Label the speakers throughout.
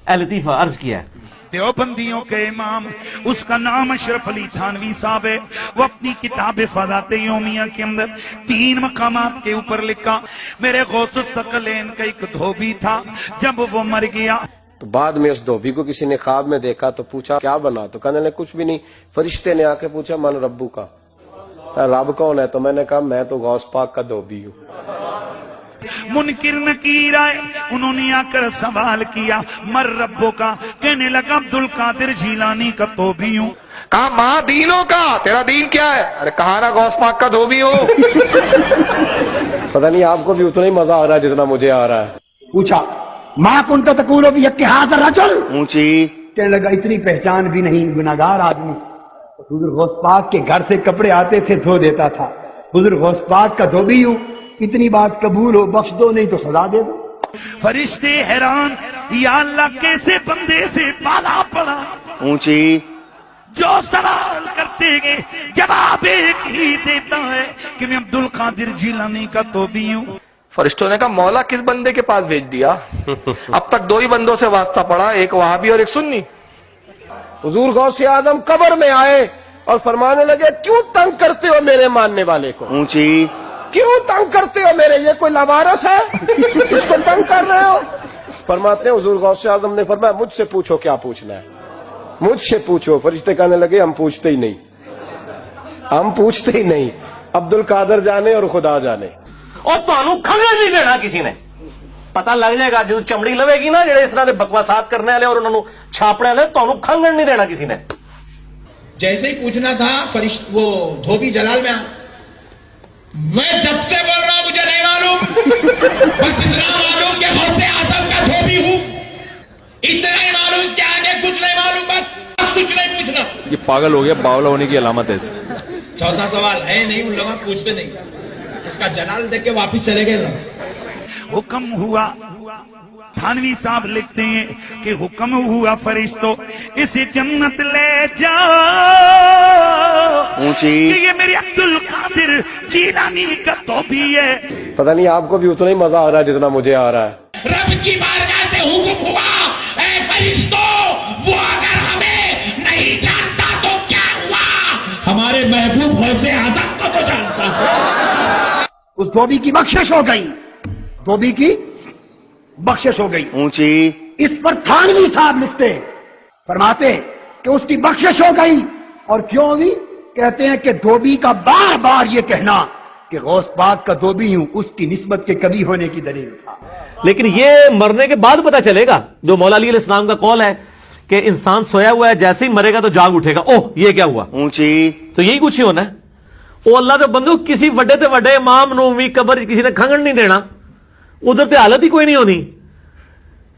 Speaker 1: اے لطیفہ عرض کیا ہے
Speaker 2: دیوبندیوں کے امام، اس کا نام اشرف علی تھانوی صاحب ہے، وہ اپنی کتاب فضائل یومیہ کے اندر 3 مقامات کے اوپر لکھا، میرے غوث الثقلین کا ایک دھوبی تھا، جب وہ مر گیا
Speaker 3: تو بعد میں اس دھوبی کو کسی نے خواب میں دیکھا تو پوچھا کیا بنا، تو کہنے لگے کچھ بھی نہیں. فرشتے نے آ کے پوچھا من ربو کا، رب کون ہے؟ تو میں نے کہا میں تو غوث پاک کا دھوبی ہوں.
Speaker 2: منکر نکیر آئے، انہوں نے آ کر سوال کیا مر ربو کا، کہنے لگا عبدالقادر جیلانی کا دھوبی ہوں.
Speaker 4: کہا ماں دینوں کا، تیرا دین کیا ہے؟ ارے کہا نا غوث پاک کا دھوبی ہو.
Speaker 3: پتہ نہیں آپ کو بھی اتنا ہی مزہ آ رہا ہے جتنا مجھے آ رہا ہے.
Speaker 5: پوچھا ماں کنت تقول بیک ھذا الرجل،
Speaker 3: اونچی
Speaker 5: کہنے لگا اتنی پہچان بھی نہیں، گناہگار آدمی. حضور غوث پاک کے گھر سے کپڑے آتے تھے دھو دیتا تھا. حضور غوث پاک کا دھوبی ہوں، اتنی بات قبول ہو، بخش دو نہیں تو سزا دے دو.
Speaker 2: فرشتے حیران، یا اللہ کیسے بندے سے پالا پڑا،
Speaker 3: اونچی
Speaker 2: جو سوال کرتے گے جواب ایک ہی دیتا ہے کہ میں عبدالقادر جیلانی کا دھوبی ہوں.
Speaker 4: فرشتوں نے کہا مولا کس بندے کے پاس بھیج دیا؟ اب تک 2 ہی بندوں سے واسطہ پڑا، ایک وہابی اور ایک سنی.
Speaker 3: حضور غوث اعظم قبر میں آئے اور فرمانے لگے کیوں تنگ کرتے ہو میرے ماننے والے کو؟ اونچی کیوں تنگ کرتے ہو میرے، یہ کوئی لوارث ہے اس کو تنگ کر رہے ہو؟ فرماتے ہیں حضور غوث اعظم نے فرمایا مجھ سے پوچھو کیا پوچھنا ہے، مجھ سے پوچھو. فرشتے کہنے لگے ہم پوچھتے ہی نہیں، ہم پوچھتے ہی نہیں، عبدالقادر جانے اور خدا جانے.
Speaker 1: اور تانوں کھنگن نہیں دینا کسی نے. پتہ لگ جائے گا جو چمڑی لوے گی نا جڑے اس طرح دے بکواسات کرنے والے اور انہوں نے چھاپنے والے، تانوں کھنگن نہیں دینا کسی نے.
Speaker 6: جیسے ہی پوچھنا تھا وہ دھوبی جلال میں میں جب سے بول رہا ہوں مجھے نہیں معلوم، بس اتنا معلوم کہ غوث اعظم کا دھوبی ہوں، اتنا ہی معلوم کہ آگے کچھ نہیں معلوم، بس اب کچھ نہیں پوچھنا.
Speaker 7: یہ پاگل ہو گیا، باولا ہونے کی علامت ہے.
Speaker 6: چوتھا سوال ہے نہیں، ان لوگ پوچھتے نہیں، اس کا جلال دیکھ کے واپس چلے گئے نا.
Speaker 2: حکم ہوا، تھانوی صاحب لکھتے ہیں کہ حکم ہوا فرشتوں اسے جنت لے جاؤ،
Speaker 3: اونچی
Speaker 2: کہ یہ میرے عبدالقادر جیلانی کا دھوبی ہے.
Speaker 3: پتہ نہیں آپ کو بھی اتنا ہی مزہ آ رہا ہے جتنا مجھے آ رہا ہے.
Speaker 6: رب کی بارگاہ سے حکم ہوا اے فرشتوں، وہ اگر ہمیں نہیں جانتا تو کیا ہوا، ہمارے محبوب غوث اعظم کو تو جانتا ہے.
Speaker 5: اس دھوبی کی بخشش ہو گئی، دھوبی کی بخشش ہو گئی.
Speaker 3: اونچی
Speaker 5: اس پر تھانوی صاحب لکھتے فرماتے کہ اس کی بخشش ہو گئی. اور کیوں ہوئی؟ کہتے ہیں کہ دھوبی کا بار بار یہ کہنا کہ غوث پاک کا دھوبی ہوں اس کی نسبت کے کبھی ہونے کی دلیل تھا.
Speaker 1: لیکن یہ مرنے کے بعد پتہ چلے گا، جو مولا علی علیہ السلام کا قول ہے کہ انسان سویا ہوا ہے جیسے ہی مرے گا تو جاگ اٹھے گا. اوہ یہ کیا ہوا؟
Speaker 3: اونچی
Speaker 1: تو یہی کچھ ہی ہونا ہے. وہ اللہ دے بندو کسی وڈے تے وڈے امام نو بھی قبر کسی نے کھنگن نہیں دینا، ادھر تے حالت ہی کوئی نہیں ہونی.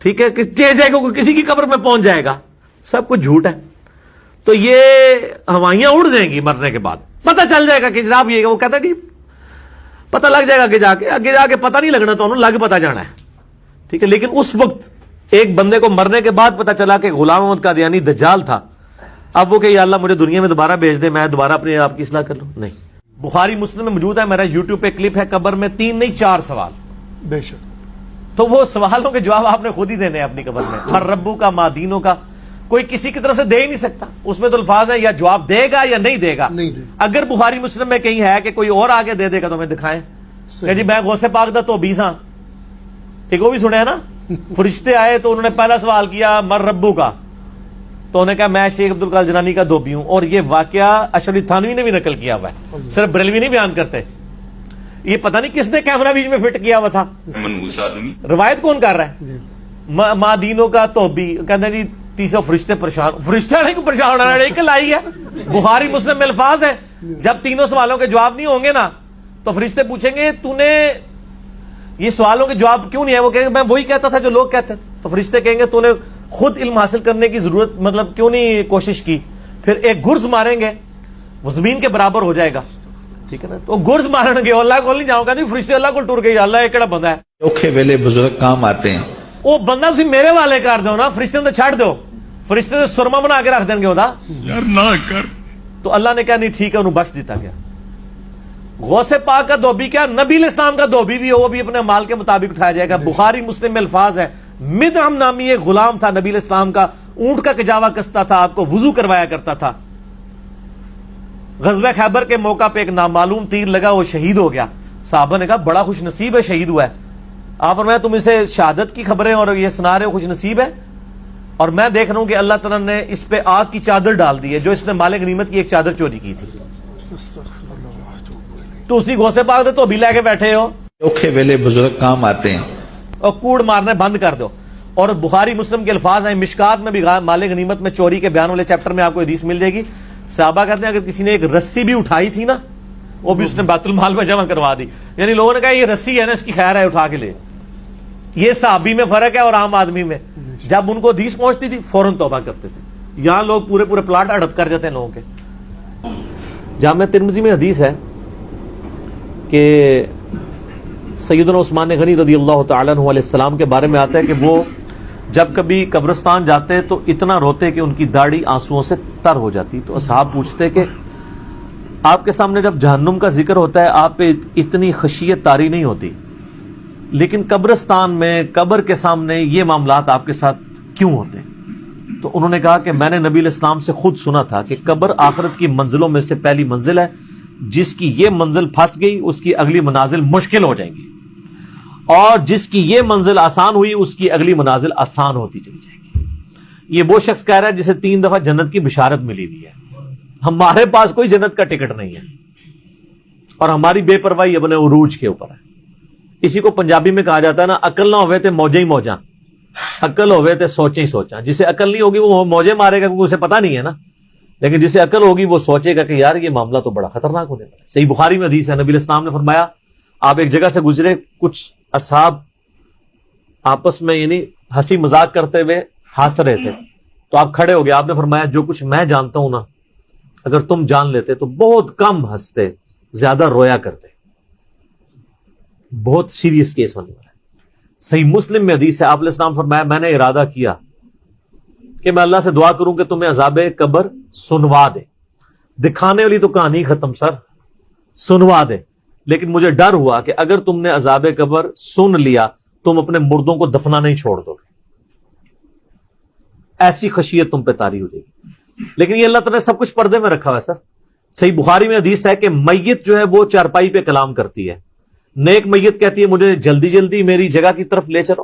Speaker 1: ٹھیک ہے کہ جائے گا کسی کی قبر میں پہنچ جائے گا، سب کچھ جھوٹ ہے. تو یہ ہوائیاں اڑ جائیں گی مرنے کے بعد، پتہ چل جائے گا کہ جناب یہ وہ کہتا ہے کہ پتہ لگ جائے گا کہ آگے جا کے پتہ نہیں لگنا تو انہوں لگ پتہ جانا ہے. ٹھیک ہے، لیکن اس وقت ایک بندے کو مرنے کے بعد پتہ چلا کہ غلام احمد قادیانی دجال تھا، اب وہ کہ یا اللہ مجھے دنیا میں دوبارہ بھیج دے، میں دوبارہ اپنے آپ کی اصلاح کر لوں. نہیں، بخاری مسلم میں موجود ہے، میرا یوٹیوب پہ کلپ ہے، قبر میں 3 نہیں 4 سوال.
Speaker 7: بے شک
Speaker 1: تو وہ سوالوں کے جواب آپ نے خود ہی دینے ہیں اپنی قبر میں. مر ربو کا، ماں دینوں کا، کوئی کسی کی طرف سے دے ہی نہیں سکتا. اس میں تو الفاظ ہے یا جواب دے گا یا نہیں دے گا. اگر بخاری مسلم میں کہیں ہے کہ کوئی اور آگے دے دے گا تو ہمیں دکھائیں کہ جی میں غوث پاک دا تو 20 ہاں. ایک وہ بھی سنے ہیں نا، فرشتے آئے تو انہوں نے پہلا سوال کیا مر ربو کا، تو انہوں نے کہا میں شیخ عبدالقادر جیلانی کا دھوبی ہوں. اور یہ واقعہ اشرف علی تھانوی نے بھی نقل کیا ہوا ہے، صرف بریلوی نہیں بیان کرتے. یہ پتہ نہیں کس نے کیمرہ بیچ میں فٹ کیا ہوا تھا، روایت کون کر رہا ہے؟ ماں دینوں کا دھوبی کہتے ہیں جی 300 فرشتے پریشان، فرشتے نہیں کو پریشان ہونا ایک لائی ہے. بخاری مسلم میں الفاظ ہے جب تینوں سوالوں کے جواب نہیں ہوں گے نا تو فرشتے پوچھیں گے تو نے یہ سوالوں کے جواب کیوں نہیں ہے؟ وہ کہیں گے میں وہی کہتا تھا جو لوگ کہتے تھے. تو فرشتے کہیں گے تو نے خود علم حاصل کرنے کی ضرورت مطلب کیوں نہیں کوشش کی؟ پھر ایک گرز ماریں گے وہ زمین کے برابر ہو جائے گا. ٹھیک ہے نا، تو گرز مارن گے اللہ کو نہیں جاؤں گا نہیں، فرشتے اللہ کو ٹور گئی اللہ یہ کہڑا بندہ ہے.
Speaker 8: اوکھے ویلے بزرگ کام آتے ہیں.
Speaker 1: وہ بندہ تسی میرے والے کر دو نا، فرشتے تو چھڑ دو، فرشتے تو سرما بنا کے رکھ دیں گے ہوتا
Speaker 2: یار نہ کر.
Speaker 1: تو اللہ نے کہا نہیں ٹھیک ہے انہوں بخش دیتا گیا. غوث پاک کا دھوبی کیا نبی علیہ السلام کا دھوبی بھی ہو وہ بھی اپنے مال کے مطابق اٹھایا جائے گا. بخاری مسلم میں الفاظ ہے مدعم نامی ایک غلام تھا نبی علیہ السلام کا, اونٹ کا کجاوا کستا تھا, آپ کو وضو کروایا کرتا تھا. غزوہ خیبر کے موقع پہ ایک نامعلوم تیر لگا, وہ شہید ہو گیا. صحابہ نے کہا بڑا خوش نصیب ہے, شہید ہوا ہے. آپ فرمایا تم اسے شہادت کی خبریں اور یہ سنا رہے ہو, خوش نصیب ہے. اور میں دیکھ رہا ہوں کہ اللہ تعالیٰ نے اس پہ آگ کی چادر ڈال دی ہے, جو اس نے مال غنیمت کی ایک چادر چوری کی تھی. تو اسی غوث پاک دے تو بھی لے کے بیٹھے ہو,
Speaker 8: اوکھے ویلے بزرگ کام آتے ہیں.
Speaker 1: اور کوڑ مارنا بند کر دو. اور بخاری مسلم کے الفاظ ہیں, مشکات میں بھی مال غنیمت میں چوری کے بیان والے چیپٹر میں آپ کو حدیث مل جائے گی. صحابہ کہتے ہیں اگر کسی نے ایک رسی بھی اٹھائی تھی نا, وہ بھی اس نے بیت المال میں جمع کروا دی. یعنی لوگوں نے کہا یہ رسی ہے نا, اس کی خیر ہے, اٹھا کے لے. یہ صحابی میں فرق ہے اور عام آدمی میں. جب ان کو حدیث پہنچتی تھی فوراً توبہ کرتے تھے. یہاں لوگ پورے پورے پلاٹ اڑپ کر جاتے ہیں لوگوں کے. جامع ترمذی میں حدیث ہے کہ سیدنا عثمان غنی رضی اللہ تعالیٰ عنہ علیہ السلام کے بارے میں آتا ہے کہ وہ جب کبھی قبرستان جاتے تو اتنا روتے کہ ان کی داڑھی آنسوؤں سے تر ہو جاتی. تو اصحاب پوچھتے کہ آپ کے سامنے جب جہنم کا ذکر ہوتا ہے آپ پہ اتنی خشیت طاری نہیں ہوتی, لیکن قبرستان میں قبر کے سامنے یہ معاملات آپ کے ساتھ کیوں ہوتے ہیں؟ تو انہوں نے کہا کہ میں نے نبی علیہ السلام سے خود سنا تھا کہ قبر آخرت کی منزلوں میں سے پہلی منزل ہے, جس کی یہ منزل پھنس گئی اس کی اگلی منازل مشکل ہو جائیں گی, اور جس کی یہ منزل آسان ہوئی اس کی اگلی منازل آسان ہوتی چلی جائے گی. یہ وہ شخص کہہ رہا ہے جسے 3 دفعہ جنت کی بشارت ملی ہوئی ہے. ہمارے پاس کوئی جنت کا ٹکٹ نہیں ہے, اور ہماری بے پرواہی اپنے عروج کے اوپر ہے. اسی کو پنجابی میں کہا جاتا ہے نا, عقل نہ ہوئے تے موجیں ہی موجاں, عقل ہوئے تے سوچیں ہی سوچاں. جسے عقل نہیں ہوگی وہ موجیں مارے گا کیونکہ اسے پتہ نہیں ہے نا, لیکن جسے عقل ہوگی وہ سوچے گا کہ یار یہ معاملہ تو بڑا خطرناک ہونے والا ہے. صحیح بخاری میں حدیث ہے, نبی علیہ السلام نے فرمایا آپ ایک جگہ سے گزرے, کچھ اصحاب آپس میں یعنی ہنسی مذاق کرتے ہوئے ہنس رہے تھے, تو آپ کھڑے ہو گئے. آپ نے فرمایا جو کچھ میں جانتا ہوں نا, اگر تم جان لیتے تو بہت کم ہنستے, زیادہ رویا کرتے. بہت سیریس کیس ہونے والا ہے. صحیح مسلم میں حدیث ہے, آپ علیہ السلام فرمایا میں نے ارادہ کیا کہ میں اللہ سے دعا کروں کہ تمہیں عذاب قبر سنوا دے. دکھانے والی تو کہانی ختم سر, سنوا دے. لیکن مجھے ڈر ہوا کہ اگر تم نے عذاب قبر سن لیا تم اپنے مردوں کو دفنا نہیں چھوڑ دو گے, ایسی خشیت تم پہ طاری ہو جائے گی. لیکن یہ اللہ تعالیٰ نے سب کچھ پردے میں رکھا ہوا ہے سر. صحیح بخاری میں حدیث ہے کہ میت جو ہے وہ چارپائی پہ کلام کرتی ہے. نیک میت کہتی ہے مجھے جلدی جلدی میری جگہ کی طرف لے چلو,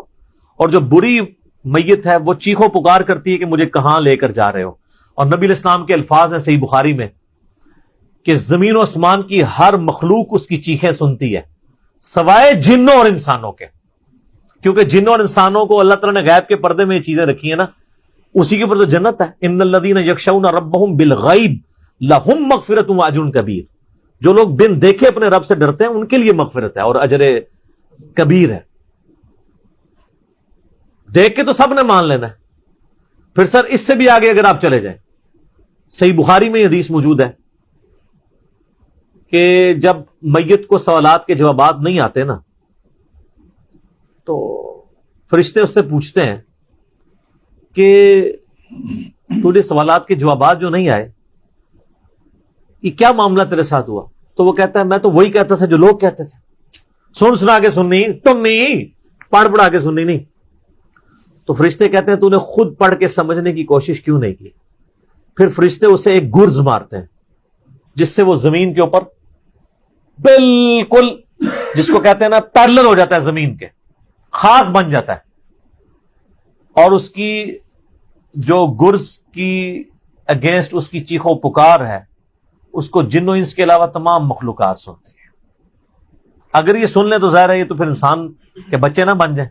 Speaker 1: اور جو بری میت ہے وہ چیخو پکار کرتی ہے کہ مجھے کہاں لے کر جا رہے ہو. اور نبی علیہ السلام کے الفاظ ہیں صحیح بخاری میں کہ زمین و آسمان کی ہر مخلوق اس کی چیخیں سنتی ہے سوائے جنوں اور انسانوں کے, کیونکہ جنوں اور انسانوں کو اللہ تعالیٰ نے غیب کے پردے میں یہ چیزیں رکھی ہیں نا, اسی کے اوپر تو جنت ہے. ان الذین یخشون ربہم بالغیب لہم مغفرۃ و اجر کبیر. جو لوگ بن دیکھے اپنے رب سے ڈرتے ہیں ان کے لیے مغفرت ہے اور اجر کبیر ہے. دیکھ کے تو سب نے مان لینا ہے. پھر سر اس سے بھی آگے اگر آپ چلے جائیں, صحیح بخاری میں یہ حدیث موجود ہے کہ جب میت کو سوالات کے جوابات نہیں آتے نا, تو فرشتے اس سے پوچھتے ہیں کہ تجھے سوالات کے جوابات جو نہیں آئے یہ کیا معاملہ تیرے ساتھ ہوا؟ تو وہ کہتا ہے میں تو وہی کہتا تھا جو لوگ کہتے تھے, سن سنا کے سننی, تم نہیں پڑھ پڑھا کے سننی نہیں. تو فرشتے کہتے ہیں تو نے خود پڑھ کے سمجھنے کی کوشش کیوں نہیں کی؟ پھر فرشتے اسے ایک گرز مارتے ہیں جس سے وہ زمین کے اوپر بالکل, جس کو کہتے ہیں نا پیرلل ہو جاتا ہے زمین کے, خاک بن جاتا ہے. اور اس کی جو گرز کی اگینسٹ اس کی چیخو پکار ہے اس کو جن و انس کے علاوہ تمام مخلوقات سنتی ہیں. اگر یہ سن لیں تو ظاہر ہے یہ تو پھر انسان کے بچے نہ بن جائیں.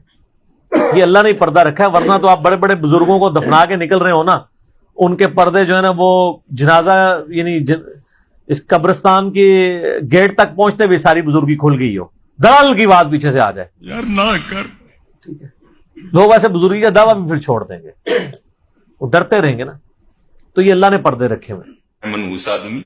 Speaker 1: یہ اللہ نے پردہ رکھا ہے, ورنہ تو آپ بڑے بڑے بزرگوں کو دفنا کے نکل رہے ہو نا, ان کے پردے جو ہے نا وہ جنازہ یعنی اس قبرستان کے گیٹ تک پہنچتے بھی ساری بزرگی کھل گئی ہو, دلال کی بات پیچھے سے آ جائے
Speaker 2: یار نہ کر,
Speaker 1: ٹھیک ہے, لوگ ایسے بزرگی کا دعویٰ بھی پھر چھوڑ دیں گے, وہ ڈرتے رہیں گے نا. تو یہ اللہ نے پردے رکھے ہوئے.
Speaker 9: منحوس آدمی